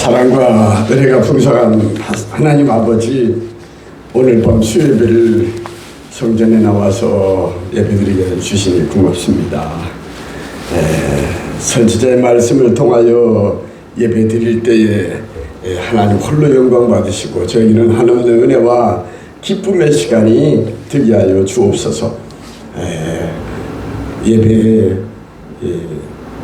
사랑과 은혜가 풍성한 하나님 아버지, 오늘 밤 수요예배를 성전에 나와서 예배드리게 주시니 고맙습니다. 선지자의 말씀을 통하여 예배드릴 때에 하나님 홀로 영광 받으시고 저희는 하나님의 은혜와 기쁨의 시간이 되게 하여 주옵소서. 예배에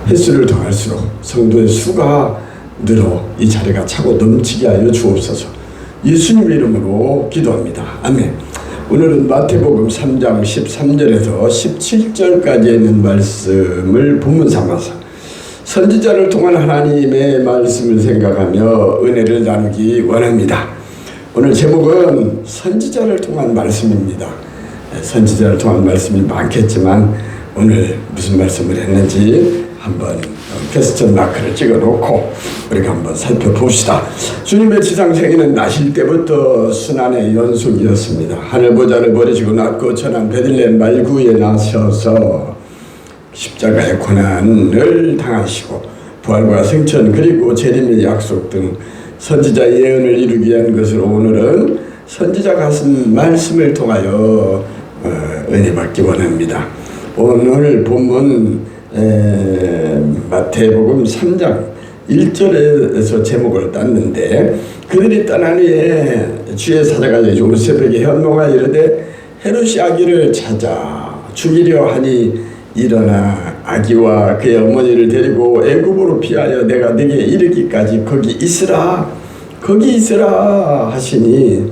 횟수를 더할수록 성도의 수가 늘어 이 자리가 차고 넘치게 하여 주옵소서. 예수님 이름으로 기도합니다. 아멘. 오늘은 마태복음 3장 13절에서 17절까지 있는 말씀을 본문 삼아서 선지자를 통한 하나님의 말씀을 생각하며 은혜를 나누기 원합니다. 오늘 제목은 선지자를 통한 말씀입니다. 선지자를 통한 말씀이 많겠지만 오늘 무슨 말씀을 했는지 한번 퀘스천 마크를 찍어놓고 우리가 한번 살펴봅시다. 주님의 지상생애는 나실 때부터 순환의 연속이었습니다. 하늘보좌를 버리시고 낮고 천한 베들레헴 말구에 나셔서 십자가의 고난을 당하시고 부활과 생천 그리고 재림의 약속 등 선지자의 예언을 이루기 위한 것으로 오늘은 선지자가 하신 말씀을 통하여 은혜 받기 원합니다. 오늘 본문 마태복음 3장 1절에서 제목을 땄는데, 그들이 떠난 후에 주의 사자가 요셉에게 현몽하여 이르되 헤롯이 아기를 찾아 죽이려 하니 일어나 아기와 그의 어머니를 데리고 애굽으로 피하여 내가 네게 이르기까지 거기 있으라 하시니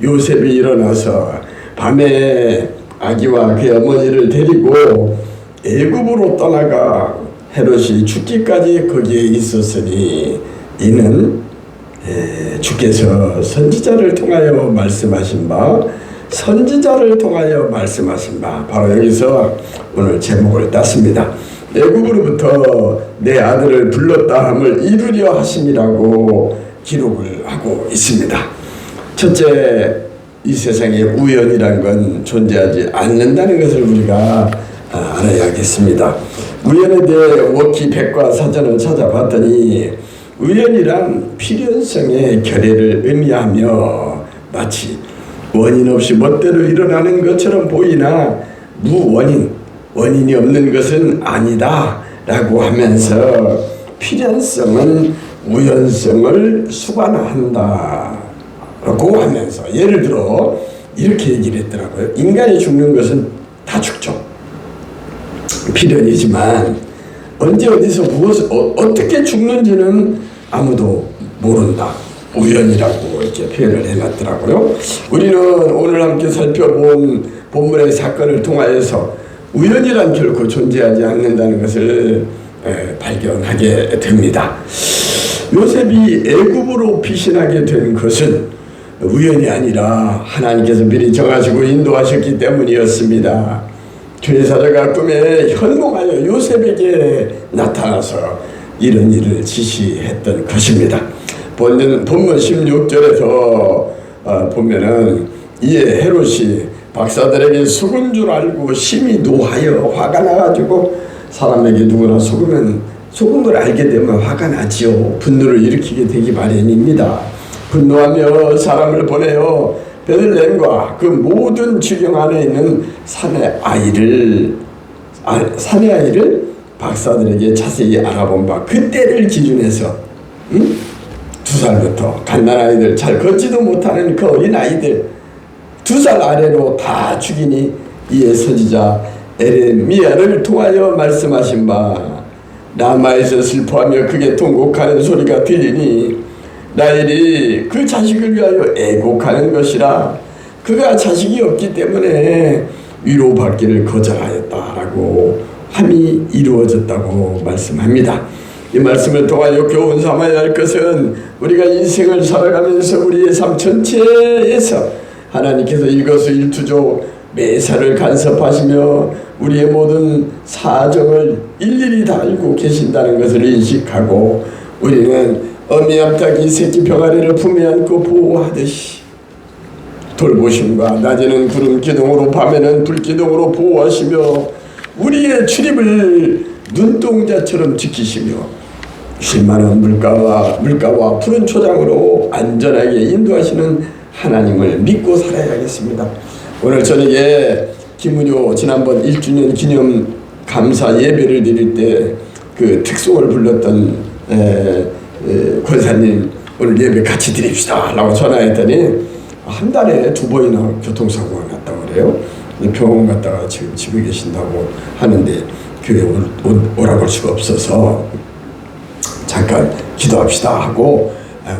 요셉이 일어나서 밤에 아기와 그의 어머니를 데리고 애굽으로 떠나가 헤롯이 죽기까지 거기에 있었으니 이는 주께서 선지자를 통하여 말씀하신 바 바로 여기서 오늘 제목을 땄습니다. 애굽으로부터 내 아들을 불렀다 함을 이루려 하심이라고 기록을 하고 있습니다. 첫째, 이 세상에 우연이란 건 존재하지 않는다는 것을 우리가 알아야겠습니다. 우연에 대해 워키 백과사전을 찾아봤더니 우연이란 필연성의 결례를 의미하며 마치 원인 없이 멋대로 일어나는 것처럼 보이나 원인이 없는 것은 아니다 라고 하면서 필연성은 우연성을 수반한다 라고 하면서 예를 들어 이렇게 얘기를 했더라고요. 인간이 죽는 것은 다 죽죠. 필연이지만 언제 어디서 무엇을 어떻게 죽는지는 아무도 모른다. 우연이라고 이렇게 표현을 해놨더라고요. 우리는 오늘 함께 살펴본 본문의 사건을 통하여서 우연이란 결코 존재하지 않는다는 것을 발견하게 됩니다. 요셉이 애굽으로 피신하게 된 것은 우연이 아니라 하나님께서 미리 정하시고 인도하셨기 때문이었습니다. 주의 사자가 꿈에 현몽하여 요셉에게 나타나서 이런 일을 지시했던 것입니다. 본문 16절에서 보면은 이에 헤롯이 박사들에게 속은 줄 알고 심히 노하여 화가 나가지고, 사람에게 누구나 속은 걸 알게 되면 화가 나지요. 분노를 일으키게 되기 마련입니다. 분노하며 사람을 보내어 베들레헴과 그 모든 지경 안에 있는 사내 아이를 박사들에게 자세히 알아본 바 그때를 기준해서 2살부터 갓난아이들, 잘 걷지도 못하는 그 어린 아이들 2살 아래로 다 죽이니 이에 선지자 에레미야를 통하여 말씀하신 바 라마에서 슬퍼하며 크게 통곡하는 소리가 들리니 라헬이 그 자식을 위하여 애곡하는 것이라. 그가 자식이 없기 때문에 위로받기를 거절하였다라고 함이 이루어졌다고 말씀합니다. 이 말씀을 통하여 교훈 삼아야 할 것은 우리가 인생을 살아가면서 우리의 삶 전체에서 하나님께서 일거수일투족 매사를 간섭하시며 우리의 모든 사정을 일일이 다 알고 계신다는 것을 인식하고, 우리는 어미 암탉이 새끼 병아리를 품에 안고 보호하듯이 돌보심과 낮에는 구름 기둥으로 밤에는 불 기둥으로 보호하시며 우리의 출입을 눈동자처럼 지키시며 쉴만한 물가와 푸른 초장으로 안전하게 인도하시는 하나님을 믿고 살아야겠습니다. 오늘 저녁에 김은효 지난번 1주년 기념 감사 예배를 드릴 때 그 특송을 불렀던 권사님 오늘 예배 같이 드립시다 라고 전화했더니 한 달에 2번이나 교통사고가 났다고 그래요. 병원 갔다가 지금 집에 계신다고 하는데 교회 오라고 할 수가 없어서 잠깐 기도합시다 하고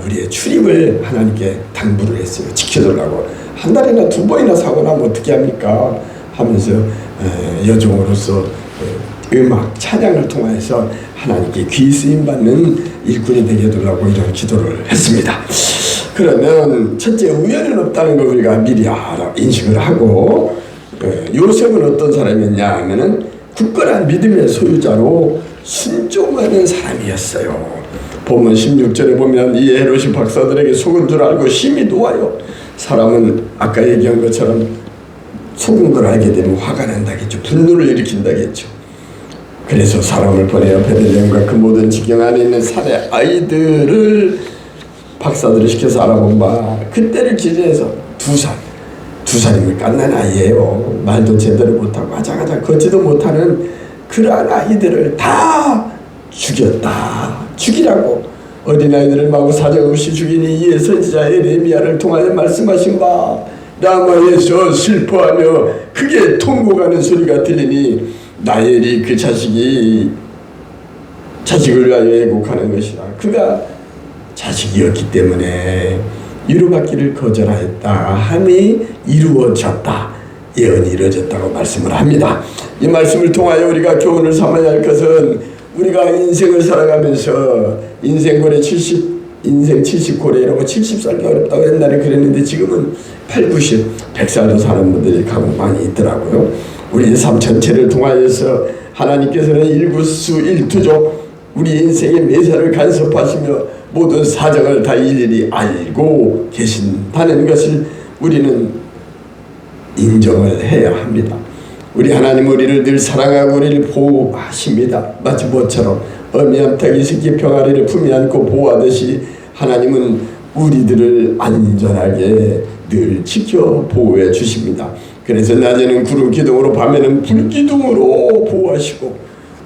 우리의 출입을 하나님께 당부를 했어요. 지켜달라고. 한 달이나 2번이나 사고 나면 어떻게 합니까 하면서 여종으로서 음악 찬양을 통해서 하나님께 귀 쓰임 받는 일꾼이 되게 해달라고 이런 기도를 했습니다. 그러면 첫째, 우연은 없다는 걸 우리가 미리 인식을 하고, 요셉은 어떤 사람이었냐 하면은 굳건한 믿음의 소유자로 순종하는 사람이었어요. 본문 16절에 보면 이 헤롯이 박사들에게 속은 줄 알고 심히 놓아요. 사람은 아까 얘기한 것처럼 속은 걸 알게 되면 화가 난다겠죠. 분노를 일으킨다겠죠. 그래서 사람을 보내어 베들레헴과 그 모든 지경 안에 있는 산의 아이들을 박사들을 시켜서 알아본 바 그때를 기준해서 2살이면 갓난 아이예요. 말도 제대로 못하고 아장아장 걷지도 못하는 그러한 아이들을 다 죽이라고 어린아이들을 마구 사정없이 죽이니 이에 선지자 에레미야를 통하여 말씀하신 바 라마에서 슬퍼하며 크게 통곡하는 소리가 들리니 나엘이 그 자식을 위하여 애곡하는 것이라. 그가 자식이었기 때문에 위로받기를 거절하였다 함이 이루어졌다. 예언이 이루어졌다고 말씀을 합니다. 이 말씀을 통하여 우리가 교훈을 삼아야 할 것은 우리가 인생을 살아가면서 인생고래 70고래라고 70살기 어렵다고 옛날에 그랬는데 지금은 80, 100살도 사는 분들이 간혹 많이 있더라고요. 우리 삶 전체를 통하여서 하나님께서는 일구수일투족 우리 인생의 매사를 간섭하시며 모든 사정을 다 일일이 알고 계신다는 것을 우리는 인정을 해야 합니다. 우리 하나님 우리를 늘 사랑하고 우리를 보호하십니다. 마치 모처럼 어미 암탉이 새끼 병아리를 품에 안고 보호하듯이 하나님은 우리들을 안전하게 늘 지켜 보호해 주십니다. 그래서 낮에는 구름 기둥으로 밤에는 불 기둥으로 보호하시고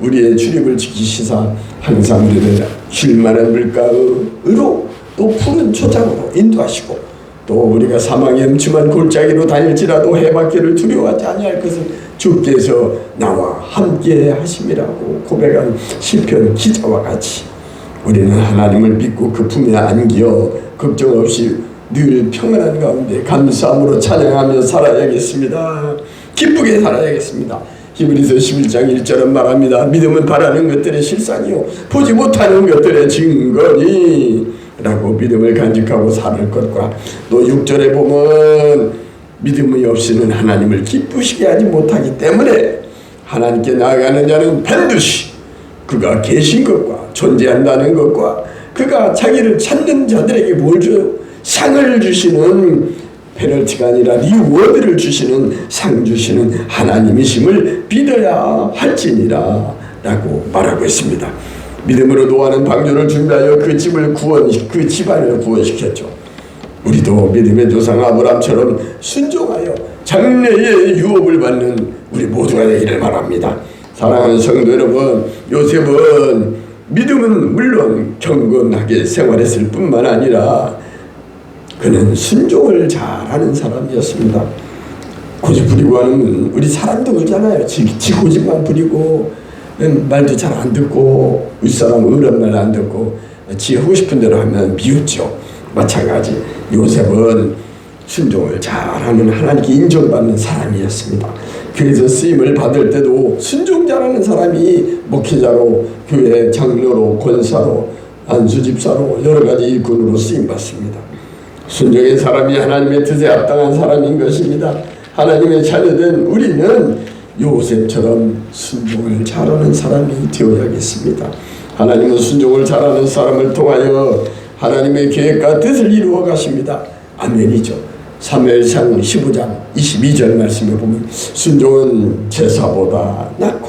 우리의 출입을 지키시사 항상 우리를 쉴만한 물가로 또 푸른 초장으로 인도하시고 또 우리가 사망의 음침한 골짜기로 다닐지라도 해밖에를 두려워하지 아니할 것은 주께서 나와 함께 하심이라고 고백한 시편 기자와 같이 우리는 하나님을 믿고 그 품에 안겨 걱정 없이 늘 평안한 가운데 감사함으로 찬양하며 살아야겠습니다. 기쁘게 살아야겠습니다. 히브리서 11장 1절은 말합니다. 믿음은 바라는 것들의 실상이요 보지 못하는 것들의 증거니 라고 믿음을 간직하고 사는 것과 또 6절에 보면 믿음이 없이는 하나님을 기쁘시게 하지 못하기 때문에 하나님께 나아가는 자는 반드시 그가 계신 것과 존재한다는 것과 그가 자기를 찾는 자들에게 뭘 줘요? 상을 주시는 페널티가 아니라 리워드를 주시는 상 주시는 하나님이심을 믿어야 할지니라 라고 말하고 있습니다. 믿음으로 노아는 방주를 준비하여 그 집안을 구원시켰죠. 우리도 믿음의 조상 아브라함처럼 순종하여 장래의 유업을 받는 우리 모두가 되기를 바랍니다. 사랑하는 성도 여러분, 요셉은 믿음은 물론 경건하게 생활했을 뿐만 아니라 그는 순종을 잘하는 사람이었습니다. 고집 부리고 하는 우리 사람도 그러잖아요. 지 고집만 부리고 말도 잘 안 듣고 윗사람 어른 말 안 듣고 지 하고 싶은 대로 하면 미웠죠. 마찬가지 요셉은 순종을 잘하는 하나님께 인정받는 사람이었습니다. 교회에서 쓰임을 받을 때도 순종 잘하는 사람이 목회자로 교회 장로로 권사로 안수집사로 여러 가지 일꾼으로 쓰임받습니다. 순종의 사람이 하나님의 뜻에 합당한 사람인 것입니다. 하나님의 자녀된 우리는 요셉처럼 순종을 잘하는 사람이 되어야겠습니다. 하나님은 순종을 잘하는 사람을 통하여 하나님의 계획과 뜻을 이루어 가십니다. 아멘이죠. 사무엘상 15장 22절 말씀에 보면 순종은 제사보다 낫고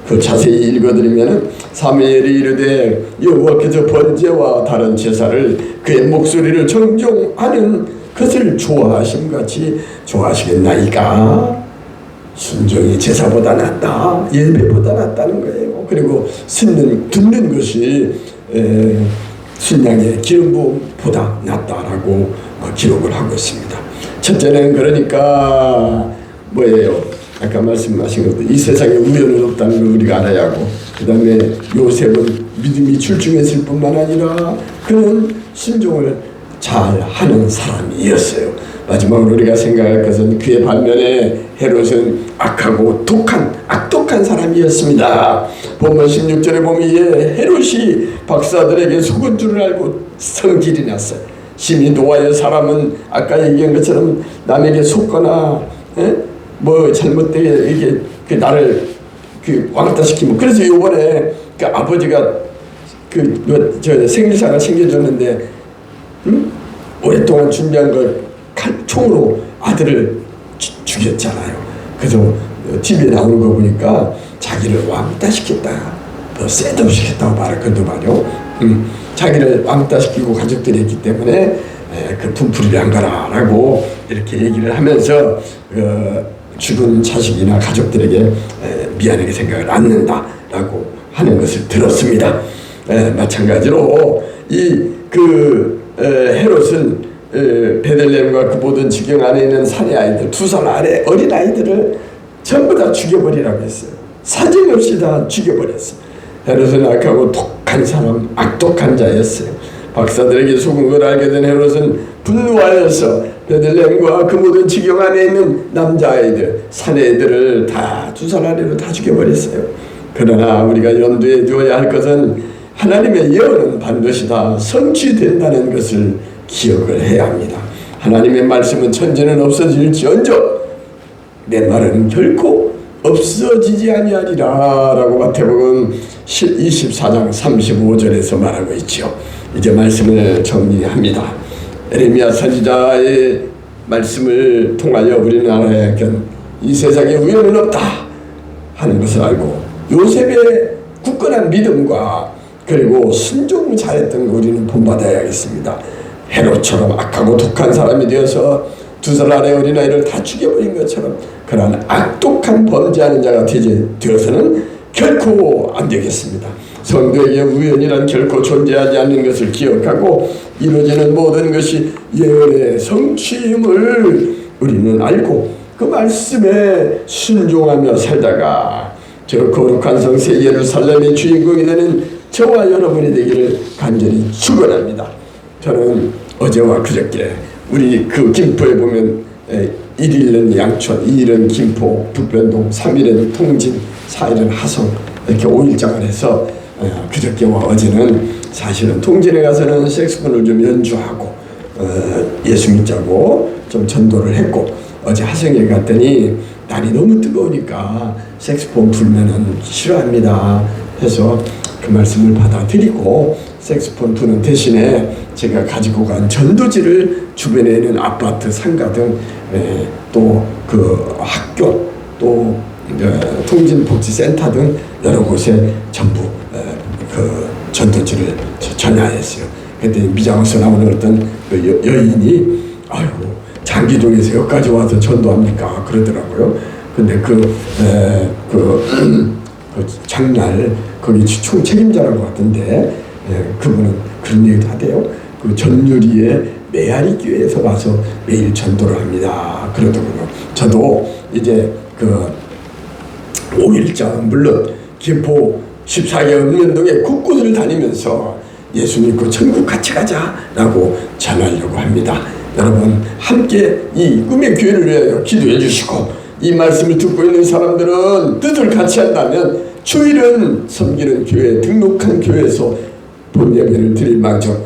그 자세히 읽어드리면 사무엘이 이르되 여호와께서 번제와 다른 제사를 그의 목소리를 정종하는 것을 좋아하심같이 좋아하시겠나이까. 순종이 제사보다 낫다, 예배보다 낫다는 거예요. 그리고 듣는 것이 순양의 기름 부음보다 낫다라고 기록을 하고 있습니다. 첫째는 그러니까 뭐예요? 아까 말씀하신 것도 이 세상에 우연은 없다는 걸 우리가 알아야 하고, 그 다음에 요셉은 믿음이 출중했을 뿐만 아니라 그는 순종을 잘 하는 사람이었어요. 마지막으로 우리가 생각할 것은 그의 반면에 헤롯은 악하고 악독한 사람이었습니다. 본문 16절에 보면 헤롯이 박사들에게 속은 줄을 알고 성질이 났어요. 심히 노하여 사람은 아까 얘기한 것처럼 남에게 속거나 뭐 잘못되게 이게 나를 왕따 시키면, 그래서 이번에 그 아버지가 저 생리사가 챙겨줬는데 오랫동안 준비한 걸 총으로 아들을 죽였잖아요. 그래서 TV에 나오는 거 보니까 자기를 왕따시켰다, 뭐 셋업시켰다고 말했거든요. 말이요. 자기를 왕따시키고 가족들이 했기 때문에 그 분풀이를 한 거라라고 이렇게 얘기를 하면서 죽은 자식이나 가족들에게 미안하게 생각을 않는다라고 하는 것을 들었습니다. 마찬가지로 헤롯은 베들레헴과 그 모든 지경 안에 있는 산의 아이들, 2살 아래 어린 아이들을 전부 다 죽여버리라고 했어요. 사정없이 다 죽여버렸어요. 헤롯은 악하고 독한 사람, 악독한 자였어요. 박사들에게 속은 걸 알게 된 헤롯은 분노하여서 베들레헴과 그 모든 지경 안에 있는 남자아이들, 사내들을 다 2살 아래로 다 죽여버렸어요. 그러나 우리가 염두에 두어야 할 것은 하나님의 예언은 반드시 다 성취된다는 것을 기억을 해야 합니다. 하나님의 말씀은 천지는 없어질지언정 내 말은 결코 없어지지 아니하리라 라고 마태복음 24장 35절에서 말하고 있죠. 이제 말씀을 정리합니다. 에레미야 선지자의 말씀을 통하여 우리는 알아야 할 건 이 세상에 우연은 없다 하는 것을 알고, 요셉의 굳건한 믿음과 그리고 순종을 잘했던 거 우리는 본받아야겠습니다. 헤롯처럼 악하고 독한 사람이 되어서 2살 아래 어린아이를 다 죽여버린 것처럼 그러한 악독한 범죄하는 자가 되어서는 결코 안 되겠습니다. 성도에게 우연이란 결코 존재하지 않는 것을 기억하고 이루어지는 모든 것이 예언의 성취임을 우리는 알고 그 말씀에 순종하며 살다가 저 거룩한 성세 예루살렘의 주인공이 되는 저와 여러분이 되기를 간절히 축원합니다. 저는 어제와 그저께 우리 그 김포에 보면 1일은 양촌, 2일은 김포, 북변동, 3일은 통진, 4일은 하성 이렇게 5일장을 해서 그저께와 어제는 사실은 통진에 가서는 색소폰을 좀 연주하고 예수 믿자고 좀 전도를 했고, 어제 하성에 갔더니 날이 너무 뜨거우니까 색소폰 불면은 싫어합니다 해서 그 말씀을 받아들이고 색소폰 부는 대신에 제가 가지고 간 전도지를 주변에 있는 아파트, 상가 등 또 그 학교, 또 통진복지센터 등 여러 곳에 전부 그 전도지를 전야했어요. 그때 미장에서 나오는 어떤 그 여인이 아이고 장기동에서 여기까지 와서 전도합니까? 그러더라고요. 근데 그 장날 거기 총 책임자라고 하던데 그분은 그런 얘기도 하대요. 그 전유리의 메아리 교회에서 와서 매일 전도를 합니다. 그러더군요. 저도 이제 그 5일장 물론 김포 14개 읍면동에 곳곳을 다니면서 예수 믿고 천국 같이 가자라고 전하려고 합니다. 여러분 함께 이 꿈의 교회를 위하여 기도해 주시고, 이 말씀을 듣고 있는 사람들은 뜻을 같이 한다면 주일은 섬기는 교회, 등록한 교회에서 본 예배를 드릴 망정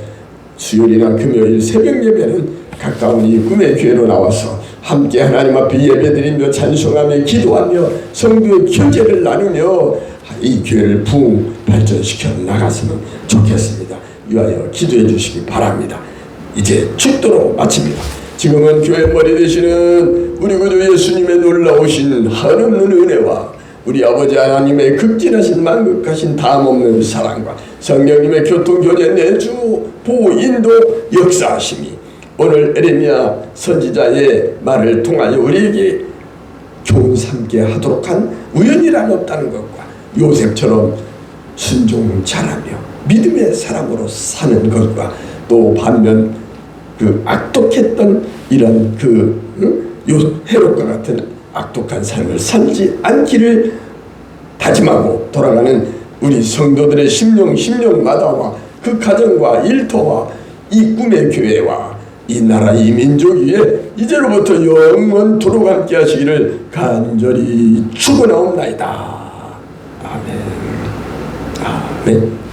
수요일이나 금요일 새벽 예배는 가까운 이 꿈의 교회로 나와서 함께 하나님 앞에 예배드리며 찬송하며 기도하며 성도의 교제를 나누며 이 교회를 부흥 발전시켜 나갔으면 좋겠습니다. 위하여 기도해 주시기 바랍니다. 이제 축도로 마칩니다. 지금은 교회 머리 되시는 우리 구주 예수님의 놀라우신 한없는 은혜와 우리 아버지 하나님의 극진하신 만극하신 다함없는 사랑과 성령님의 교통교제 내주 보호 인도 역사하심이 오늘 에레미야 선지자의 말을 통하여 우리에게 교훈 삼게 하도록 한 우연이란 없다는 것과 요셉처럼 순종 잘하며 믿음의 사람으로 사는 것과 또 반면 그 악독했던 이런 헤롯과 같은 악독한 삶을 살지 않기를 다짐하고 돌아가는 우리 성도들의 심령마다와 그 가정과 일터와 이 꿈의 교회와 이 나라 이 민족 위에 이제로부터 영원토록 함께 하시기를 간절히 축원하옵나이다. 아멘. 아멘.